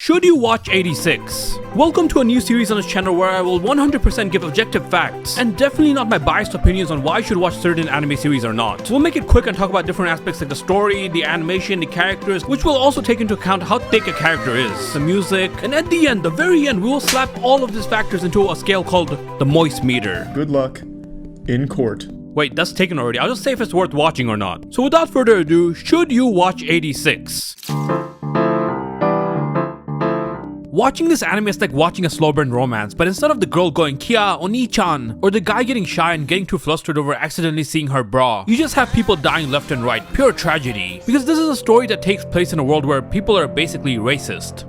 Should you watch 86? Welcome to a new series on this channel where I will 100% give objective facts and definitely not my biased opinions on why you should watch certain anime series or not. We'll make it quick and talk about different aspects like the story, the animation, the characters, which will also take into account how thick a character is, the music, and at the end, the very end, we will slap all of these factors into a scale called the moist meter. Good luck in court. Wait, that's taken already. I'll just say if it's worth watching or not. So without further ado, should you watch 86? Watching this anime is like watching a slow burn romance, but instead of the girl going Kia, Oni-chan, or the guy getting shy and getting too flustered over accidentally seeing her bra, you just have people dying left and right, pure tragedy. Because this is a story that takes place in a world where people are basically racist.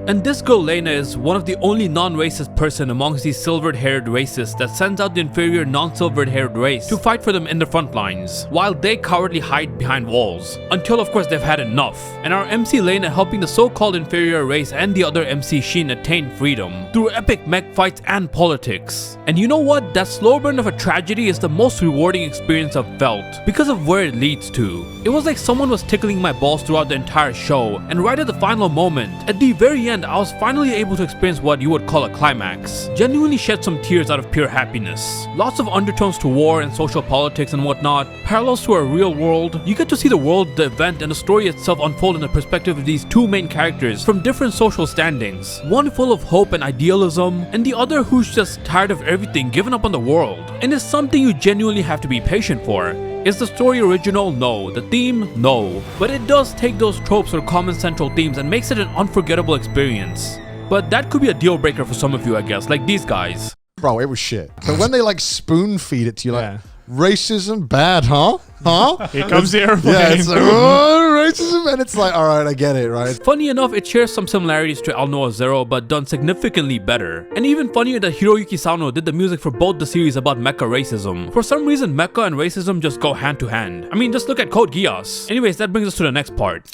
And this girl Lena is one of the only non-racist person amongst these silvered-haired races that sends out the inferior non-silvered-haired race to fight for them in the front lines, while they cowardly hide behind walls, until of course they've had enough. And our MC Lena helping the so-called inferior race and the other MC Shin attain freedom through epic mech fights and politics. And you know what? That slow burn of a tragedy is the most rewarding experience I've felt because of where it leads to. It was like someone was tickling my balls throughout the entire show, and right at the final moment, at the very end, I was finally able to experience what you would call a climax. Genuinely shed some tears out of pure happiness. Lots of undertones to war and social politics and whatnot, parallels to our real world. You get to see the world, the event, and the story itself unfold in the perspective of these two main characters from different social standings. One full of hope and idealism, and the other who's just tired of everything, given up on the world. And it's something you genuinely have to be patient for. Is the story original? No. The theme? No. But it does take those tropes or common central themes and makes it an unforgettable experience. But that could be a deal breaker for some of you, I guess, like these guys. Bro, it was shit. But when they like spoon feed it to you, like, racism bad, huh? Huh? Here comes the airplane. Yeah, it's like, oh, racism, and it's like, all right, I get it, right? Funny enough, it shares some similarities to ReZERO, but done significantly better. And even funnier that Hiroyuki Sawano did the music for both the series about mecha racism. For some reason, mecha and racism just go hand to hand. I mean, just look at Code Geass. Anyways, that brings us to the next part.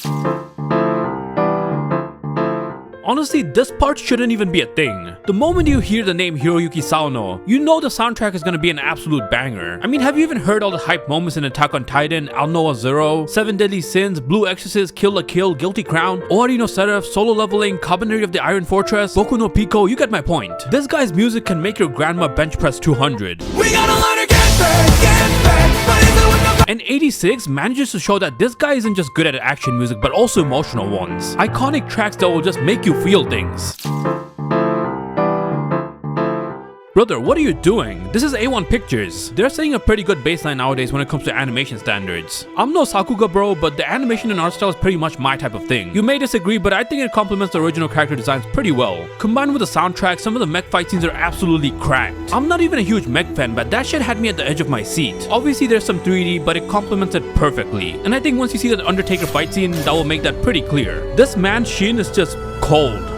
Honestly, this part shouldn't even be a thing. The moment you hear the name Hiroyuki Sawano, you know the soundtrack is gonna be an absolute banger. I mean, have you even heard all the hype moments in Attack on Titan, ReZERO, 7 Deadly Sins, Blue Exorcist, Kill la Kill, Guilty Crown, Owari no Seraph, Solo Leveling, Cabaneri of the Iron Fortress, Boku no Pico, you get my point. This guy's music can make your grandma bench press 200. We gotta learn to get back, but is it with the and 86 manages to show that this guy isn't just good at action music but also emotional ones. Iconic tracks that will just make you feel things. Brother, what are you doing? This is A1 Pictures. They're setting a pretty good baseline nowadays when it comes to animation standards. I'm no Sakuga bro, but the animation and art style is pretty much my type of thing. You may disagree, but I think it complements the original character designs pretty well. Combined with the soundtrack, some of the mech fight scenes are absolutely cracked. I'm not even a huge mech fan, but that shit had me at the edge of my seat. Obviously there's some 3D, but it complements it perfectly. And I think once you see that Undertaker fight scene, that will make that pretty clear. This man Shin is just cold.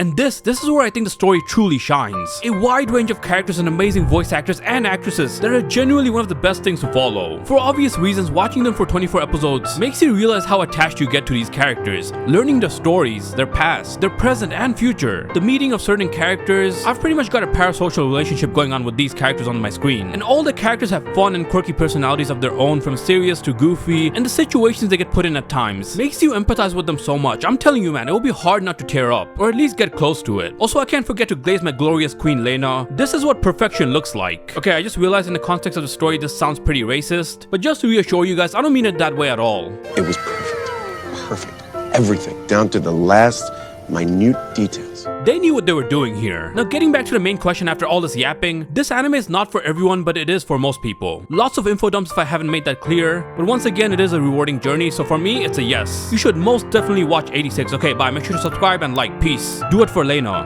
And this is where I think the story truly shines. A wide range of characters and amazing voice actors and actresses that are genuinely one of the best things to follow. For obvious reasons, watching them for 24 episodes makes you realize how attached you get to these characters, learning their stories, their past, their present and future, the meeting of certain characters. I've pretty much got a parasocial relationship going on with these characters on my screen, and all the characters have fun and quirky personalities of their own, from serious to goofy, and the situations they get put in at times makes you empathize with them so much. I'm telling you, man, it will be hard not to tear up, or at least get close to it. Also, I can't forget to glaze my glorious queen Lena. This is what perfection looks like. Okay, I just realized in the context of the story this sounds pretty racist, but just to reassure you guys, I don't mean it that way at all. It was perfect. Perfect. Everything, down to the last minute details. They knew what they were doing here. Now, getting back to the main question after all this yapping, this anime is not for everyone, but it is for most people. Lots of info dumps if I haven't made that clear, but once again, it is a rewarding journey, so for me, it's a yes. You should most definitely watch 86. Okay, bye. Make sure to subscribe and like. Peace. Do it for Lena.